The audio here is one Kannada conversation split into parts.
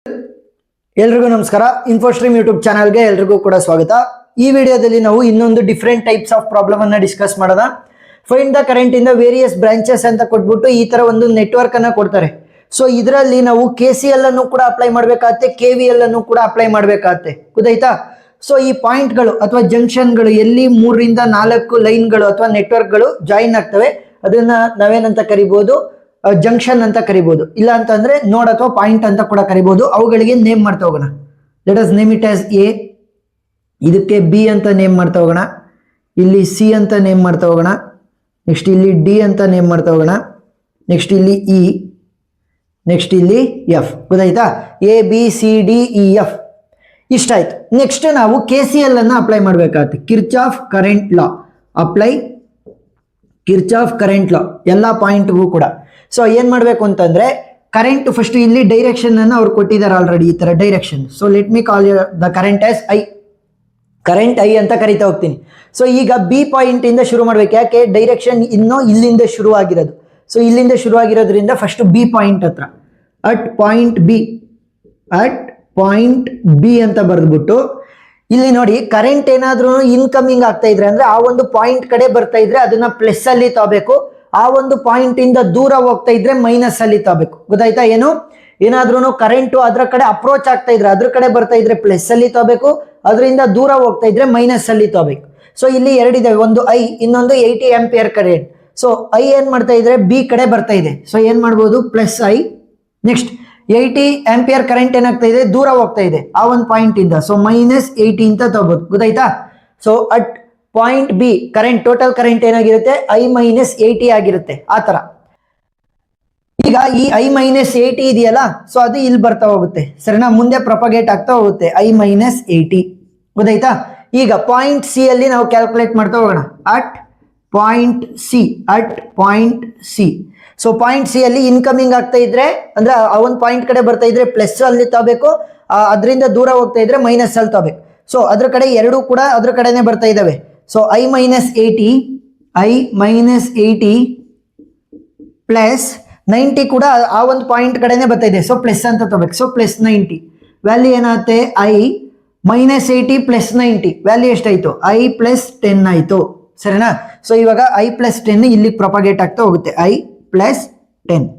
ಎಲ್ರಿಗೂ ನಮಸ್ಕಾರ. ಇನ್ಫೋಸ್ಟ್ರೀಮ್ ಯೂಟ್ಯೂಬ್ ಚಾನಲ್ಗೆ ಎಲ್ರಿಗೂ ಕೂಡ ಸ್ವಾಗತ. ಈ ವಿಡಿಯೋದಲ್ಲಿ ನಾವು ಇನ್ನೊಂದು ಡಿಫರೆಂಟ್ ಟೈಪ್ಸ್ ಆಫ್ ಪ್ರಾಬ್ಲಮ್ ಅನ್ನ ಡಿಸ್ಕಸ್ ಮಾಡೋಣ. Find the current in the various branches ಅಂತ ಕೊಟ್ಬಿಟ್ಟು ಈ ತರ ಒಂದು ನೆಟ್ವರ್ಕ್ ಅನ್ನ ಕೊಡ್ತಾರೆ. ಸೊ ಇದರಲ್ಲಿ ನಾವು KCL ಅನ್ನು ಕೂಡ ಅಪ್ಲೈ ಮಾಡಬೇಕಾಗುತ್ತೆ, KVL ಅನ್ನು ಕೂಡ ಅಪ್ಲೈ ಮಾಡಬೇಕಾಗುತ್ತೆ. ಗೊತ್ತಾಯ್ತಾ? ಸೊ ಈ ಪಾಯಿಂಟ್ಗಳು ಅಥವಾ ಜಂಕ್ಷನ್ಗಳು ಎಲ್ಲಿ 3 ರಿಂದ 4 ಲೈನ್ಗಳು ಅಥವಾ ನೆಟ್ವರ್ಕ್ಗಳು ಜಾಯಿನ್ ಆಗ್ತವೆ ಅದನ್ನ ನಾವೇನಂತ ಕರಿಬಹುದು, ಜಂಕ್ಷನ್ ಅಂತ ಕರಿಬಹುದು. ಇಲ್ಲ ಅಂತಂದ್ರೆ ನೋಡ್ ಅಥವಾ ಪಾಯಿಂಟ್ ಅಂತ ಕೂಡ ಕರಿಬಹುದು. ಅವುಗಳಿಗೆ ನೇಮ್ ಮಾಡ್ತಾ ಹೋಗೋಣ. Let us name it as A, ಇದಕ್ಕೆ ಬಿ ಅಂತ ನೇಮ್ ಮಾಡ್ತಾ ಹೋಗೋಣ, ಇಲ್ಲಿ ಸಿ ಅಂತ ನೇಮ್ ಮಾಡ್ತಾ ಹೋಗೋಣ, ನೆಕ್ಸ್ಟ್ ಇಲ್ಲಿ ಡಿ ಅಂತ ನೇಮ್ ಮಾಡ್ತಾ ಹೋಗೋಣ, ನೆಕ್ಸ್ಟ್ ಇಲ್ಲಿ ಇ, ನೆಕ್ಸ್ಟ್ ಇಲ್ಲಿ ಎಫ್. ಗೊತ್ತಾಯ್ತಾ? A B C D E F ಇಷ್ಟ ಆಯ್ತು. ನೆಕ್ಸ್ಟ್ ನಾವು KCL ಅನ್ನ ಅಪ್ಲೈ ಮಾಡಬೇಕಾಗುತ್ತೆ. Kirchhoff current law apply, Kirchhoff current law ಎಲ್ಲ ಪಾಯಿಂಟ್ಗೂ ಕೂಡ. ಸೊ ಏನ್ ಮಾಡಬೇಕು ಅಂತಂದ್ರೆ ಕರೆಂಟ್ ಫಸ್ಟ್ ಇಲ್ಲಿ ಡೈರೆಕ್ಷನ್ ಅನ್ನು ಅವ್ರು ಕೊಟ್ಟಿದ್ದಾರೆ ಆಲ್ರೆಡಿ, ಈ ತರ direction. So let me call the current as I, current I ಅಂತ ಕರಿತಾ ಹೋಗ್ತೀನಿ. ಸೊ ಈಗ ಬಿ ಪಾಯಿಂಟ್ ಇಂದ ಶುರು ಮಾಡ್ಬೇಕು. ಯಾಕೆ? ಡೈರೆಕ್ಷನ್ ಇನ್ನೂ ಇಲ್ಲಿಂದ ಶುರು ಆಗಿರೋದು. ಸೊ ಇಲ್ಲಿಂದ ಶುರು ಆಗಿರೋದ್ರಿಂದ ಫಸ್ಟ್ ಬಿ ಪಾಯಿಂಟ್ ಹತ್ರ at point B, at point B ಅಂತ ಬರೆದ್ಬಿಟ್ಟು ಇಲ್ಲಿ ನೋಡಿ, ಕರೆಂಟ್ ಏನಾದ್ರೂ ಇನ್ಕಮಿಂಗ್ ಆಗ್ತಾ ಇದ್ರೆ ಅಂದ್ರೆ ಆ ಒಂದು ಪಾಯಿಂಟ್ ಕಡೆ ಬರ್ತಾ ಇದ್ರೆ ಅದನ್ನ ಪ್ಲಸ್ ಅಲ್ಲಿ ತಗೋಬೇಕು. ಆ ಒಂದು ಪಾಯಿಂಟ್ ಇಂದ ದೂರ ಹೋಗ್ತಾ ಇದ್ರೆ ಮೈನಸ್ ಅಲ್ಲಿ ತಗೋಬೇಕು. ಗೊತ್ತಾಯ್ತಾ? ಏನು ಏನಾದ್ರೂ ಕರೆಂಟು ಅದ್ರ ಕಡೆ ಅಪ್ರೋಚ್ ಆಗ್ತಾ ಇದ್ರೆ ಅದ್ರ ಕಡೆ ಬರ್ತಾ ಇದ್ರೆ ಪ್ಲಸ್ ಅಲ್ಲಿ ತಗೋಬೇಕು, ಅದರಿಂದ ದೂರ ಹೋಗ್ತಾ ಇದ್ರೆ ಮೈನಸ್ ಅಲ್ಲಿ ತಗೋಬೇಕು. ಸೊ ಇಲ್ಲಿ ಎರಡಿದಾವೆ, ಒಂದು ಐ, ಇನ್ನೊಂದು 80 ಆಂಪಿಯರ್ ಕರೆಂಟ್. ಸೊ ಐ ಏನ್ ಮಾಡ್ತಾ ಇದ್ರೆ ಬಿ ಕಡೆ ಬರ್ತಾ ಇದೆ. ಸೊ ಏನ್ ಮಾಡ್ಬೋದು? Plus I. Next 80 ampere current ಏನಾಗ್ತಾ ಇದೆ? ದೂರ ಹೋಗ್ತಾ ಇದೆ ಆ ಒಂದು ಪಾಯಿಂಟ್ ಇಂದ. ಸೊ ಮೈನಸ್ 80 ಅಂತ ತಗೋಬಹುದು. ಗೊತ್ತಾಯ್ತಾ? So at point B current, total current ಏನಾಗಿರುತ್ತೆ? ಐ ಮೈನಸ್ 80 ಆಗಿರುತ್ತೆ. ಆ ತರ ಈಗ ಈ ಐ ಮೈನಸ್ 80 ಇದೆಯಲ್ಲ, ಸೊ ಅದು ಇಲ್ಲಿ ಬರ್ತಾ ಹೋಗುತ್ತೆ. ಸರಿನಾ? ಮುಂದೆ ಪ್ರೊಪಗೇಟ್ ಆಗ್ತಾ ಹೋಗುತ್ತೆ ಐ ಮೈನಸ್ 80. ಗೊತ್ತಾಯ್ತಾ? ಈಗ ಪಾಯಿಂಟ್ ಸಿ ಅಲ್ಲಿ ನಾವು ಕ್ಯಾಲ್ಕುಲೇಟ್ ಮಾಡ್ತಾ ಹೋಗೋಣ. At point C, at point C. So point C ಅಲ್ಲಿ ಇನ್ಕಮಿಂಗ್ ಆಗ್ತಾ ಇದ್ರೆ ಅಂದ್ರೆ ಆ ಒಂದು ಪಾಯಿಂಟ್ ಕಡೆ ಬರ್ತಾ ಇದ್ರೆ ಪ್ಲಸ್ ಅಲ್ಲಿ ತಗೋಬೇಕು, ಅದರಿಂದ ದೂರ ಹೋಗ್ತಾ ಇದ್ರೆ ಮೈನಸ್ ಅಲ್ಲಿ ತಗೋಬೇಕು. ಸೊ ಅದ್ರ ಕಡೆ ಎರಡೂ ಕೂಡ ಅದ್ರ ಕಡೆನೆ ಬರ್ತಾ ಇದಾವೆ. So I minus 80, I minus 80 plus 90 ಕೂಡ ಆ ಒಂದು ಪಾಯಿಂಟ್ ಕಡೆನೆ ಬರ್ತಾ ಇದೆ. ಸೊ ಪ್ಲಸ್ ಅಂತ ತಗೋಬೇಕು. ಸೊ ಪ್ಲಸ್ 90 ವ್ಯಾಲ್ಯೂ ಏನಾಗುತ್ತೆ? ಐ ಮೈನಸ್ 80 ಪ್ಲಸ್ 90 ವ್ಯಾಲ್ಯೂ ಎಷ್ಟಾಯ್ತು? ಐ ಪ್ಲಸ್ 10 ಆಯ್ತು. ಸರಿನಾ? ಸೊ ಇವಾಗ ಐ ಪ್ಲಸ್ 10 ಇಲ್ಲಿ ಪ್ರೊಪಗೇಟ್ ಆಗ್ತಾ ಹೋಗುತ್ತೆ. ಐ ಪ್ಲಸ್ 10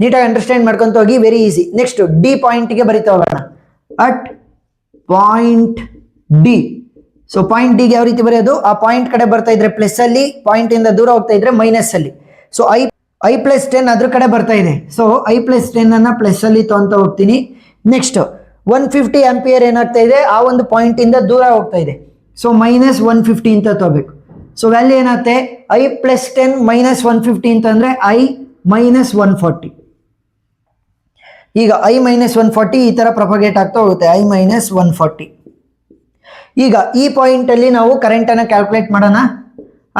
ನೀಟಾಗಿ ಅಂಡರ್ಸ್ಟ್ಯಾಂಡ್ ಮಾಡ್ಕೊಂತ ಹೋಗಿ, ವೆರಿ ಈಸಿ. ನೆಕ್ಸ್ಟ್ ಡಿ ಪಾಯಿಂಟ್ಗೆ ಬರಿತಾ ಹೋಗೋಣ. At point D. So point ಡಿಗೆ ಯಾವ ರೀತಿ ಬರೆಯೋದು? ಆ ಪಾಯಿಂಟ್ ಕಡೆ ಬರ್ತಾ ಇದ್ರೆ ಪ್ಲಸ್ ಅಲ್ಲಿ, ಪಾಯಿಂಟ್ ಇಂದ ದೂರ ಹೋಗ್ತಾ ಇದ್ರೆ ಮೈನಸ್ ಅಲ್ಲಿ. ಸೊ ಐ ಪ್ಲಸ್ 10 ಅದ್ರ ಕಡೆ ಬರ್ತಾ ಇದೆ. ಸೊ ಐ ಪ್ಲಸ್ 10 ಅನ್ನ ಪ್ಲಸ್ ಅಲ್ಲಿ ತಗೊಂತ ಹೋಗ್ತೀನಿ. ನೆಕ್ಸ್ಟ್ 150 ಆಂಪಿಯರ್ ಏನಾಗ್ತಾ ಇದೆ? ಆ ಒಂದು ಪಾಯಿಂಟ್ ಇಂದ ದೂರ ಹೋಗ್ತಾ ಇದೆ. ಸೊ ಮೈನಸ್ 150 ಅಂತ ತಗೋಬೇಕು. ಸೊ ವ್ಯಾಲ್ಯೂ ಏನಾಗುತ್ತೆ? ಐ ಪ್ಲಸ್ 10 ಮೈನಸ್ 150 ಅಂತಂದ್ರೆ ಐ ಮೈನಸ್ 140. ಈಗ ಐ ಮೈನಸ್ 140 ಈ ತರ ಪ್ರೊಪಗೇಟ್ ಆಗ್ತಾ ಹೋಗುತ್ತೆ. I minus 140. ಈಗ ಈ ಪಾಯಿಂಟ್ ಅಲ್ಲಿ ನಾವು ಕರೆಂಟ್ ಅನ್ನ ಕ್ಯಾಲ್ಕುಲೇಟ್ ಮಾಡೋಣ.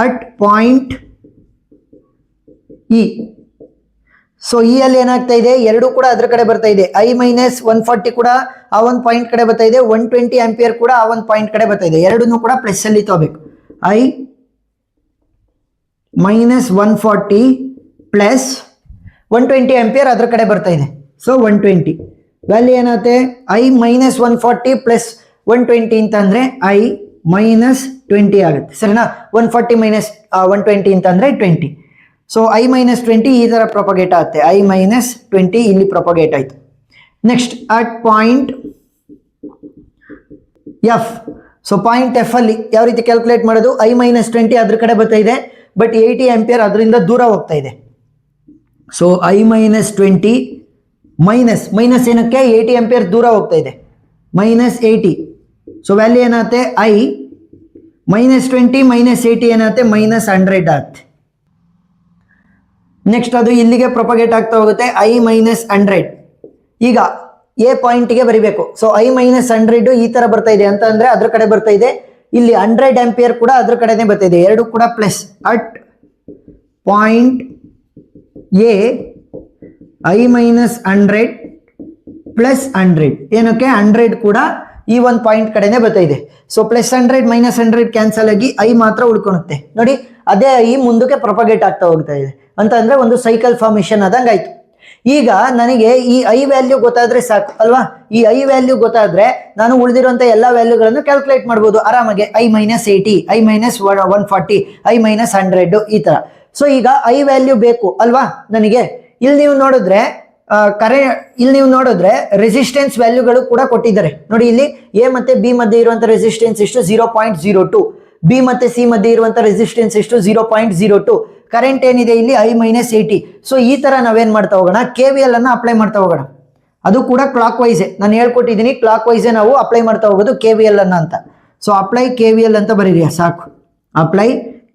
At point E. So E ಅಲ್ಲಿ ಏನಾಗ್ತಾ ಇದೆ? ಎರಡು ಕೂಡ ಅದ್ರ ಕಡೆ ಬರ್ತಾ ಇದೆ. ಐ ಮೈನಸ್ 140 ಕೂಡ ಆ ಒಂದು ಪಾಯಿಂಟ್ ಕಡೆ ಬರ್ತಾ ಇದೆ. 120 ಆಂಪಿಯರ್ ಕೂಡ ಆ ಒಂದು ಪಾಯಿಂಟ್ ಕಡೆ ಬರ್ತಾ ಇದೆ. ಎರಡನ್ನೂ ಕೂಡ ಪ್ಲಸ್ ಅಲ್ಲಿ ತಗೋಬೇಕು. ಐ ಮೈನಸ್ 140 ಪ್ಲಸ್ 120 ಆಂಪಿಯರ್ ಅದ್ರ ಕಡೆ ಬರ್ತಾ ಇದೆ. ಸೊ 120 ವ್ಯಾಲ್ಯೂ ಏನಾಗುತ್ತೆ? ಐ ಮೈನಸ್ 140 ಪ್ಲಸ್ 120 ಅಂತಂದ್ರೆ ಐ ಮೈನಸ್ 20 ಆಗುತ್ತೆ. ಸರಿನಾ? 140 ಮೈನಸ್ 120 ಅಂತಂದ್ರೆ 20. ಸೊ ಐ ಮೈನಸ್ 20 ಈ ತರ ಪ್ರೊಪಗೇಟ್ ಆಗುತ್ತೆ. ಐ ಮೈನಸ್ 20 ಇಲ್ಲಿ ಪ್ರೊಪಗೇಟ್ ಆಯ್ತು. Next at point F. So point F ಅಲ್ಲಿ ಯಾವ ರೀತಿ ಕ್ಯಾಲ್ಕುಲೇಟ್ ಮಾಡೋದು? ಐ ಮೈನಸ್ 20 ಅದ್ರ ಕಡೆ ಬರ್ತಾ ಇದೆ, ಬಟ್ 80 ಆಂಪಿಯರ್ ಅದರಿಂದ ದೂರ ಹೋಗ್ತಾ ಇದೆ. So I minus 20 minus minus ಏನಕ್ಕೆ? 80 ಆಂಪಿಯರ್ ದೂರ ಹೋಗ್ತಾ ಇದೆ. ಮೈನಸ್ 80. ಸೊ ವ್ಯಾಲ್ಯೂ ಏನಾಗುತ್ತೆ? ಐ ಮೈನಸ್ 20 ಮೈನಸ್ 80 ಏನಾಗುತ್ತೆ? ಮೈನಸ್ 100 ಆಗುತ್ತೆ. ನೆಕ್ಸ್ಟ್ ಅದು ಇಲ್ಲಿಗೆ ಪ್ರೊಪಗೇಟ್ ಆಗ್ತಾ ಹೋಗುತ್ತೆ. I minus 100. ಈಗ ಎ ಪಾಯಿಂಟ್ಗೆ ಬರಿಬೇಕು. ಸೊ ಐ ಮೈನಸ್ 100 ಈ ತರ ಬರ್ತಾ ಇದೆ ಅಂತ ಅಂದ್ರೆ ಅದ್ರ ಕಡೆ ಬರ್ತಾ ಇದೆ. ಇಲ್ಲಿ 100 ಆಂಪಿಯರ್ ಕೂಡ ಅದ್ರ ಕಡೆನೆ ಬರ್ತಾ ಇದೆ. ಎರಡು ಕೂಡ plus. At point A I minus 100 plus 100 ಏನಕ್ಕೆ? 100 ಕೂಡ ಈ ಒಂದು ಪಾಯಿಂಟ್ ಕಡೆನೆ ಬರ್ತಾ ಇದೆ. ಸೊ ಪ್ಲಸ್ 100 ಮೈನಸ್ 100 ಕ್ಯಾನ್ಸಲ್ ಆಗಿ ಐ ಮಾತ್ರ ಉಳ್ಕೊಳುತ್ತೆ. ನೋಡಿ, ಅದೇ ಐ ಮುಂದಕ್ಕೆ ಪ್ರೊಪಗೇಟ್ ಆಗ್ತಾ ಹೋಗ್ತಾ ಇದೆ ಅಂತ ಅಂದ್ರೆ ಒಂದು ಸೈಕಲ್ ಫಾರ್ಮೇಶನ್ ಆದಂಗೆ ಆಯ್ತು. ಈಗ ನನಗೆ ಈ ಐ ವ್ಯಾಲ್ಯೂ ಗೊತ್ತಾದ್ರೆ ಸಾಕು ಅಲ್ವಾ. ಈ ಐ ವ್ಯಾಲ್ಯೂ ಗೊತ್ತಾದ್ರೆ ನಾನು ಉಳಿದಿರುವಂತ ಎಲ್ಲಾ ವ್ಯಾಲ್ಯೂಗಳನ್ನು ಕ್ಯಾಲ್ಕುಲೇಟ್ ಮಾಡ್ಬೋದು ಆರಾಮಾಗಿ. I-80, I-140, I-100 ಈ ತರ. ಸೊ ಈಗ ಐ ವ್ಯಾಲ್ಯೂ ಬೇಕು ಅಲ್ವಾ ನನಗೆ. ಇಲ್ಲಿ ನೀವು ನೋಡಿದ್ರೆ ರೆಸಿಸ್ಟೆನ್ಸ್ ವ್ಯಾಲ್ಯೂಗಳು ಕೂಡ ಕೊಟ್ಟಿದ್ದಾರೆ ನೋಡಿ. ಇಲ್ಲಿ ಎ ಮತ್ತೆ ಬಿ ಮಧ್ಯೆ ಇರುವಂತ ರೆಸಿಸ್ಟೆನ್ಸ್ ಎಷ್ಟು 0.02, ಬಿ ಮತ್ತೆ ಸಿ ಮಧ್ಯೆ ಇರುವಂತ ರೆಸಿಸ್ಟೆನ್ಸ್ ಎಷ್ಟು 0.02. ಕರೆಂಟ್ ಏನಿದೆ ಇಲ್ಲಿ I-80. ಸೊ ಈ ತರ ನಾವೇನ್ ಮಾಡ್ತಾ ಹೋಗೋಣ, KVL ಅನ್ನ ಅಪ್ಲೈ ಮಾಡ್ತಾ ಹೋಗೋಣ. ಅದು ಕೂಡ ಕ್ಲಾಕ್ ವೈಸೇ, ನಾನು ಹೇಳ್ಕೊಟ್ಟಿದ್ದೀನಿ ಕ್ಲಾಕ್ ವೈಸೇ ನಾವು ಅಪ್ಲೈ ಮಾಡ್ತಾ ಹೋಗೋದು KVL ಅನ್ನ ಅಂತ. ಸೊ ಅಪ್ಲೈ KVL ಅಂತ ಬರೀರಿ ಸಾಕು. Apply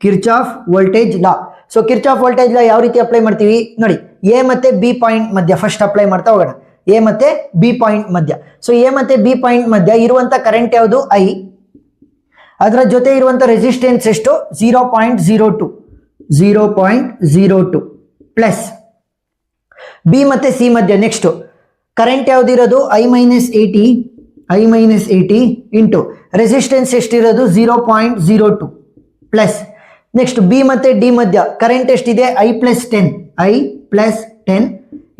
Kirchhoff voltage law. So Kirchhoff voltage law ಯಾವ ರೀತಿ ಅಪ್ಲೈ ಮಾಡ್ತೀವಿ ನೋಡಿ. ಎ ಮತ್ತೆ ಬಿ ಪಾಯಿಂಟ್ ಮಧ್ಯ ಫಸ್ಟ್ ಅಪ್ಲೈ ಮಾಡ್ತಾ ಹೋಗೋಣ. ಎ ಮತ್ತೆ ಬಿ ಪಾಯಿಂಟ್ ಮಧ್ಯ. ಸೊ ಎ ಮತ್ತೆ ಬಿ ಪಾಯಿಂಟ್ ಮಧ್ಯ ಇರುವಂತ ಕರೆಂಟ್ ಯಾವುದು ಐ, ಅದರ ಜೊತೆ ಇರುವಂತ ರೆಸಿಸ್ಟೆನ್ಸ್ ಎಷ್ಟು 0.02 ಪ್ಲಸ್ ಬಿ ಮತ್ತೆ ಸಿ ಮಧ್ಯ ನೆಕ್ಸ್ಟ್ ಕರೆಂಟ್ ಯಾವ್ದಿರೋದು I-80 ಇಂಟು ರೆಸಿಸ್ಟೆನ್ಸ್ ಎಷ್ಟಿರೋದು 0.02 ಪ್ಲಸ್ ನೆಕ್ಸ್ಟ್ ಬಿ ಮತ್ತೆ ಡಿ ಮಧ್ಯ ಕರೆಂಟ್ ಎಷ್ಟಿದೆ I+10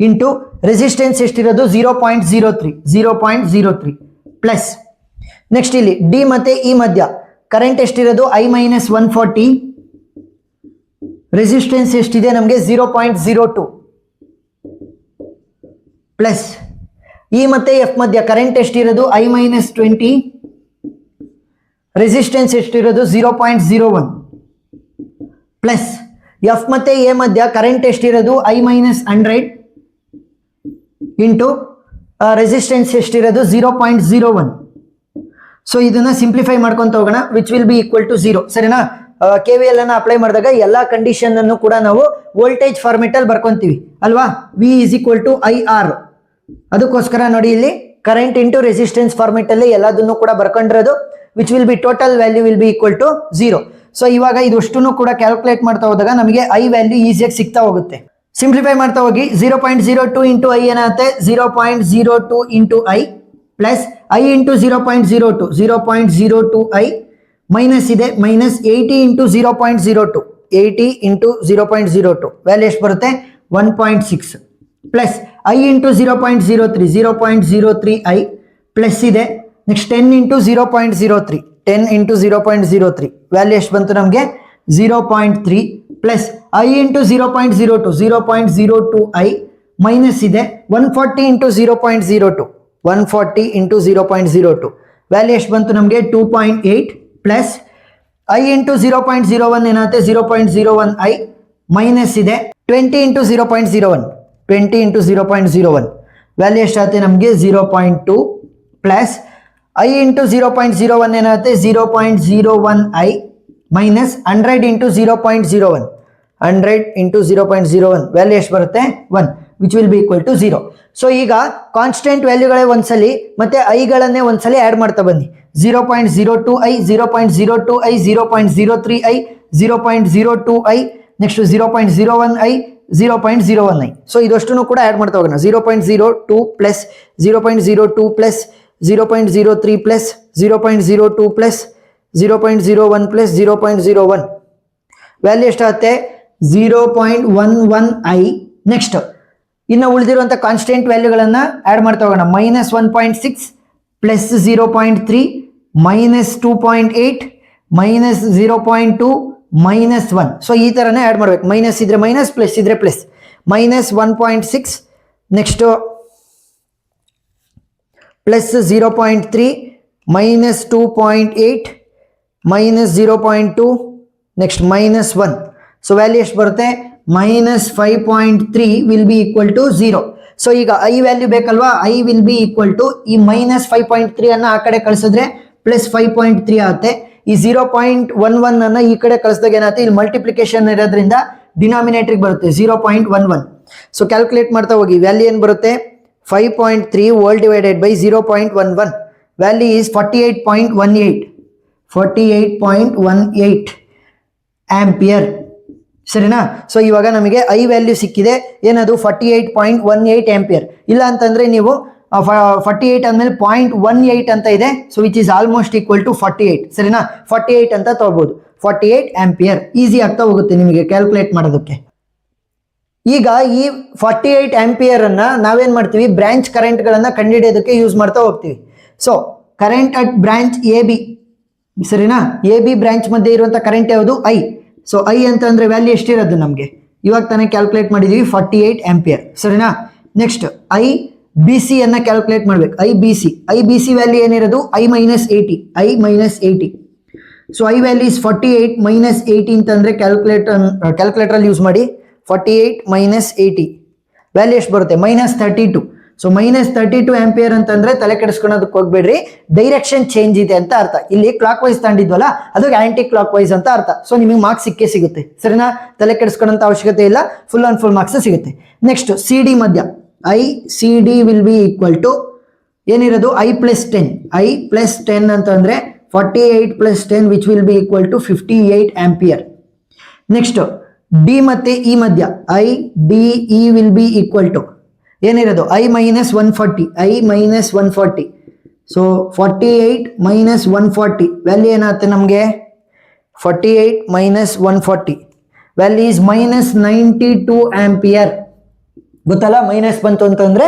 ಇಂಟು ರೆಸಿಸ್ಟೆನ್ಸ್ ಎಷ್ಟಿರೋದು 0.03 ಪ್ಲಸ್ ನೆಕ್ಸ್ಟ್ ಇಲ್ಲಿ ಡಿ ಮತ್ತೆ ಇ ಮಧ್ಯ ಕರೆಂಟ್ ಎಷ್ಟಿರೋದು I-140, ರೆಸಿಸ್ಟೆನ್ಸ್ ಎಷ್ಟಿದೆ ನಮಗೆ 0.02 ಪ್ಲಸ್ ಇ ಮತ್ತೆ ಎಫ್ ಮಧ್ಯ ಕರೆಂಟ್ ಎಷ್ಟಿರೋದು I-20, ರೆಸಿಸ್ಟೆನ್ಸ್ ಎಷ್ಟಿರೋದು 0.01 ಪ್ಲಸ್ ಎಫ್ ಮತ್ತೆ ಎ ಮಧ್ಯ ಕರೆಂಟ್ ಎಷ್ಟಿರೋದು I-100 ಇಂಟು ರೆಸಿಸ್ಟೆನ್ಸ್ ಎಷ್ಟಿರೋದು 0.01. ಸೊ ಇದನ್ನ ಸಿಂಪ್ಲಿಫೈ ಮಾಡ್ಕೊಂತ ಹೋಗೋಣ, which will be equal to 0. ಸರಿನಾ. KVL ಅನ್ನ ಅಪ್ಲೈ ಮಾಡಿದಾಗ ಎಲ್ಲಾ ಕಂಡೀಷನ್ ಅನ್ನು ಕೂಡ ನಾವು ವೋಲ್ಟೇಜ್ ಫಾರ್ಮೆಟ್ ಅಲ್ಲಿ ಬರ್ಕೊಂತೀವಿ ಅಲ್ವಾ. V is equal to IR. ಅದಕ್ಕೋಸ್ಕರ ನೋಡಿ ಇಲ್ಲಿ ಕರೆಂಟ್ ಇಂಟು ರೆಸಿಸ್ಟೆನ್ಸ್ ಫಾರ್ಮೆಟ್ ಅಲ್ಲಿ ಎಲ್ಲದನ್ನು ಕೂಡ ಬರ್ಕೊಂಡಿರೋದು, which will be total value will be equal to 0. So ಇವಾಗ ಇದಷ್ಟನ್ನು ಕೂಡ ಕ್ಯಾಲ್ಕುಲೇಟ್ ಮಾಡ್ತಾ ಹೋದಾಗ ನಮಗೆ ಐ ವ್ಯಾಲ್ಯೂ ಈಸಿಯಾಗಿ ಸಿಗ್ತಾ ಹೋಗುತ್ತೆ. ಸಿಂಪ್ಲಿಫೈ ಮಾಡ್ತಾ ಹೋಗಿ 0.02 ಇಂಟು ಐ ಏನಾಗುತ್ತೆ 0.02 into I plus I into 0.02 I minus ಇದೆ -80 ಇಂಟು 0.02 ವ್ಯಾಲ್ಯೂ ಎಷ್ಟು ಬರುತ್ತೆ 1.6 plus I into 0.03 I plus ಇದೆ ನೆಕ್ಸ್ಟ್ 10 ಇಂಟು 0.03 ವ್ಯಾಲ್ಯೂ ಎಷ್ಟು ಬಂತು ನಮಗೆ 0.3 plus I into 0.02 I minus ಇದೆ 140 ಇಂಟು 0.02 ವ್ಯಾಲ್ಯೂ ಎಷ್ಟು ಬಂತು ನಮಗೆ 2.8 ಪ್ಲಸ್ ಐ ಇಂಟು 0.01 ಏನಾಗುತ್ತೆ 0.01 ಐ ಮೈನಸ್ ಇದೆ 20 ಇಂಟು 0.01 ವ್ಯಾಲ್ಯೂ ಎಷ್ಟಾಗುತ್ತೆ ನಮಗೆ 0.2 ಪ್ಲಸ್ ಐ ಇಂಟು 0.01 ಏನಾಗುತ್ತೆ 0.01 ಐ ಮೈನಸ್ 100 ಇಂಟು 0.01 ವ್ಯಾಲ್ಯೂ ಎಷ್ಟು ಬರುತ್ತೆ 1 which will be equal to 0. So ಈಗ ಕಾನ್ಸ್ಟೆಂಟ್ ವ್ಯಾಲ್ಯೂಗಳೇ ಒಂದ್ಸಲಿ ಮತ್ತೆ ಐಗಳನ್ನೇ ಒಂದ್ಸಲಿ ಆಡ್ ಮಾಡ್ತಾ ಬನ್ನಿ. 0.02 I 0.03 I 0.02 I next 0.01 I 0.01 I. So ಇದಷ್ಟನ್ನು ಕೂಡ ಆಡ್ ಮಾಡ್ತಾ ಹೋಗೋಣ. 0.02 plus 0.02 plus 0.03 plus 0.02 plus 0.01 plus 0.01 value ಎಷ್ಟಾಗುತ್ತೆ 0.11 ಐ. ನೆಕ್ಸ್ಟ್ ಇನ್ನು ಉಳಿದಿರುವಂಥ ಕಾನ್ಸ್ಟೆಂಟ್ ವ್ಯಾಲ್ಯೂಗಳನ್ನು ಆ್ಯಡ್ ಮಾಡ್ತಾ ಹೋಗೋಣ. -1.6 ಪ್ಲಸ್ 0.3 -2.8 -0.2 -1. ಸೊ ಈ ಥರನೇ ಆ್ಯಡ್ ಮಾಡಬೇಕು. ಮೈನಸ್ ಇದ್ರೆ ಮೈನಸ್, ಪ್ಲಸ್ ಇದ್ರೆ plus. -1.6 next plus 0.3 -2.8 -0.2 next -1. So value ಎಷ್ಟು ಬರುತ್ತೆ -5.3 will be equal to 0. So ಈಗ ಐ ವ್ಯಾಲ್ಯೂ ಬೇಕಲ್ವಾ, I will be equal to ಈ -5.3 ಅನ್ನ ಆ ಕಡೆ ಕಳಿಸಿದ್ರೆ +5.3 ಆಗುತ್ತೆ. ಈ 0.11 ಅನ್ನ ಈ ಕಡೆ ಕಳಿಸಿದಾಗ ಏನಾಗುತ್ತೆ, ಇಲ್ಲಿ ಮಲ್ಟಿಪ್ಲಿಕೇಶನ್ ಇರೋದ್ರಿಂದ ಡಿನಾಮಿನೇಟರ್ಗೆ ಬರುತ್ತೆ 0.11. ಸೊ ಕ್ಯಾಲ್ಕುಲೇಟ್ ಮಾಡ್ತಾ ಹೋಗಿ ವ್ಯಾಲ್ಯೂ ಏನು ಬರುತ್ತೆ 5.3 whole divided by 0.11 value is 48.18 ampere. ಸರಿನಾ. ಸೊ ಇವಾಗ ನಮಗೆ ಐ ವ್ಯಾಲ್ಯೂ ಸಿಕ್ಕಿದೆ, ಏನದು 48.18 ಆಂಪಿಯರ್. ಇಲ್ಲ ಅಂತಂದ್ರೆ ನೀವು 48 ಅಂದಮೇಲೆ 0.18 ಅಂತ ಇದೆ. So which is almost equal to 48. ಸರಿನಾ. 48 ಅಂತ ತಗೋಬಹುದು. 48 ಆಂಪಿಯರ್ ಈಸಿ ಆಗ್ತಾ ಹೋಗುತ್ತೆ ನಿಮಗೆ ಕ್ಯಾಲ್ಕುಲೇಟ್ ಮಾಡೋದಕ್ಕೆ. ಈಗ ಈ 48 ಆಂಪಿಯರ್ ಅನ್ನ ನಾವೇನ್ ಮಾಡ್ತೀವಿ, ಬ್ರಾಂಚ್ ಕರೆಂಟ್ ಗಳನ್ನ ಕಂಡುಹಿಡಿಯೋದಕ್ಕೆ ಯೂಸ್ ಮಾಡ್ತಾ ಹೋಗ್ತೀವಿ. So current at branch A B, ಸರಿನಾ, ಎ ಬಿ ಬ್ರಾಂಚ್ ಮಧ್ಯೆ ಇರುವಂತ ಕರೆಂಟ್ ಯಾವುದು? ಐ. ಸೊ ಐ ಅಂತ ಅಂದ್ರೆ ವ್ಯಾಲ್ಯೂ ಎಷ್ಟಿರೋದು ನಮಗೆ? ಇವಾಗ ತಾನೇ ಕ್ಯಾಲ್ಕುಲೇಟ್ ಮಾಡಿದೀವಿ 48 ಆಂಪಿಯರ್, ಸರಿನಾ. ನೆಕ್ಸ್ಟ್ ಐ ಬಿ ಸಿ ಅನ್ನ ಕ್ಯಾಲ್ಕುಲೇಟ್ ಮಾಡ್ಬೇಕು. ಐ ಬಿ ಸಿ ವ್ಯಾಲ್ಯೂ ಏನಿರೋದು? I minus 80. So I value is 48 minus 80 ಅಂತಂದ್ರೆ ಕ್ಯಾಲ್ಕುಲೇಟರ್ ಯೂಸ್ ಮಾಡಿ. 48 ಮೈನಸ್ 80 ವ್ಯಾಲ್ಯೂ ಎಷ್ಟು ಬರುತ್ತೆ? -32. ಸೊ -32 ಆಂಪಿಯರ್ ಅಂತಂದ್ರೆ ತಲೆ ಕೆಡಿಸ್ಕೊಳೋದಕ್ಕೆ ಹೋಗ್ಬೇಡ್ರಿ, ಡೈರೆಕ್ಷನ್ ಚೇಂಜ್ ಇದೆ ಅಂತ ಅರ್ಥ. ಇಲ್ಲಿ ಕ್ಲಾಕ್ ವೈಸ್ ತಗೊಂಡಿದ್ವಲ್ಲ, ಅದು ಆಂಟಿ ಕ್ಲಾಕ್ ವೈಸ್ ಅಂತ ಅರ್ಥ. ಸೊ ನಿಮಗೆ ಮಾರ್ಕ್ಸ್ ಸಿಕ್ಕೇ ಸಿಗುತ್ತೆ, ಸರಿನಾ. ತಲೆ ಕೆಡಿಸ್ಕೊಳ್ಳೋಂಥ ಅವಶ್ಯಕತೆ ಇಲ್ಲ, ಫುಲ್ ಆನ್ ಫುಲ್ ಮಾರ್ಕ್ಸ್ ಸಿಗುತ್ತೆ. ನೆಕ್ಸ್ಟ್ ಸಿ ಡಿ ಮಧ್ಯ, I C D will be equal to ಏನಿರೋದು? ಐ ಪ್ಲಸ್ 10 ಅಂತಂದ್ರೆ 48 plus 10 which will be equal to 58 ampere. Next D ಮತ್ತೆ ಇ ಮಧ್ಯ, I D E will be equal to ಏನಿರೋದು? I minus 140. So 48 minus 140 value ಏನಾಗುತ್ತೆ ನಮಗೆ? 48 ಮೈನಸ್ 140 ವ್ಯಾಲ್ಯೂ ಈಸ್ -92 ಆಂಪಿಯರ್. ಗೊತ್ತಲ್ಲ, ಮೈನಸ್ ಬಂತು ಅಂತಂದ್ರೆ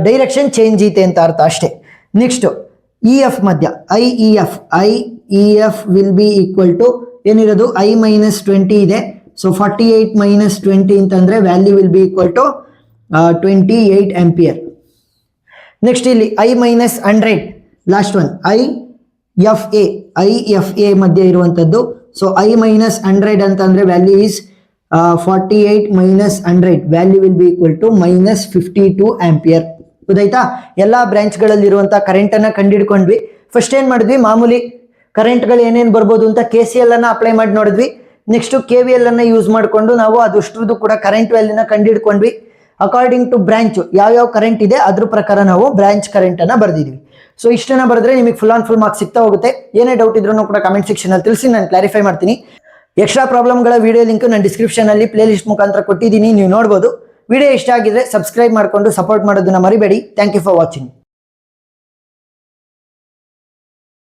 ಡೈರೆಕ್ಷನ್ ಚೇಂಜ್ ಐತೆ ಅಂತ ಅರ್ಥ ಅಷ್ಟೇ. ನೆಕ್ಸ್ಟ್ ಇ ಎಫ್ ಮಧ್ಯ, I E F will be equal to ಏನಿರೋದು? ಐ ಮೈನಸ್ 20 ಇದೆ. ಸೊ 48 ಮೈನಸ್ 20 ಅಂತಂದ್ರೆ value will be equal to 28 ampere. Next ಇಲ್ಲಿ I minus 100, last one I F A ಮಧ್ಯೆ ಇರುವಂಥದ್ದು. ಸೊ ಐ ಮೈನಸ್ 100 ಅಂತಂದ್ರೆ value is 48 minus 100 value will be equal to -52 ampere. ಗೊತ್ತಾಯ್ತಾ? ಎಲ್ಲ ಬ್ರಾಂಚ್ಗಳಲ್ಲಿ ಇರುವಂತಹ ಕರೆಂಟ್ ಅನ್ನ ಕಂಡುಹಿಡ್ಕೊಂಡ್ವಿ. ಫಸ್ಟ್ ಏನ್ ಮಾಡಿದ್ವಿ? ಮಾಮೂಲಿ ಕರೆಂಟ್ಗಳು ಏನೇನು ಬರ್ಬೋದು ಅಂತ KCL ಅನ್ನ ಅಪ್ಲೈ ಮಾಡಿ ನೋಡಿದ್ವಿ. ನೆಕ್ಸ್ಟ್ KVL ಅನ್ನ ಯೂಸ್ ಮಾಡಿಕೊಂಡು ನಾವು ಅದಷ್ಟರದ್ದು ಕೂಡ ಕರೆಂಟ್ ವ್ಯಾಲ್ಯೂನ ಕಂಡುಹಿಡ್ಕೊಂಡ್ವಿ. ಅಕಾರ್ಡಿಂಗ್ ಟು ಬ್ರಾಂಚ್ ಯಾವ ಕರೆಂಟ್ ಇದೆ ಅದ್ರ ಪ್ರಕಾರ ನಾವು ಬ್ರಾಂಚ್ ಕರೆಂಟ್ ಅನ್ನ ಬರ್ದಿದ್ವಿ. ಸೊ ಇಷ್ಟನ್ನ ಬರೆದ್ರೆ ನಿಮಗೆ ಫುಲ್ ಆನ್ ಫುಲ್ ಮಾರ್ಕ್ಸ್ ಸಿಗ್ತಾ ಹೋಗುತ್ತೆ. ಏನೇ ಡೌಟ್ ಇದ್ರೂ ಕೂಡ ಕಮೆಂಟ್ ಸೆಕ್ಷನ್ ಅಲ್ಲಿ ತಿಳಿಸಿ, ನಾನು ಕ್ಲಾರಿಫೈ ಮಾಡ್ತೀನಿ. ಎಕ್ಸ್ಟ್ರಾ ಪ್ರಾಬ್ಲಮ್ಗಳ ವಿಡಿಯೋ ಲಿಂಕ್ ನಾನು ಡಿಸ್ಕ್ರಿಪ್ಷನ್ ಅಲ್ಲಿ ಪ್ಲೇ ಲಿಸ್ಟ್ ಮುಖಾಂತರ ಕೊಟ್ಟಿದ್ದೀನಿ, ನೀವು ನೋಡ್ಬೋದು. ವಿಡಿಯೋ ಇಷ್ಟ ಆಗಿದ್ರೆ ಸಬ್ಸ್ಕ್ರೈಬ್ ಮಾಡಿಕೊಂಡು ಸಪೋರ್ಟ್ ಮಾಡೋದನ್ನ ಮರಿಬೇಡಿ. Thank you for watching.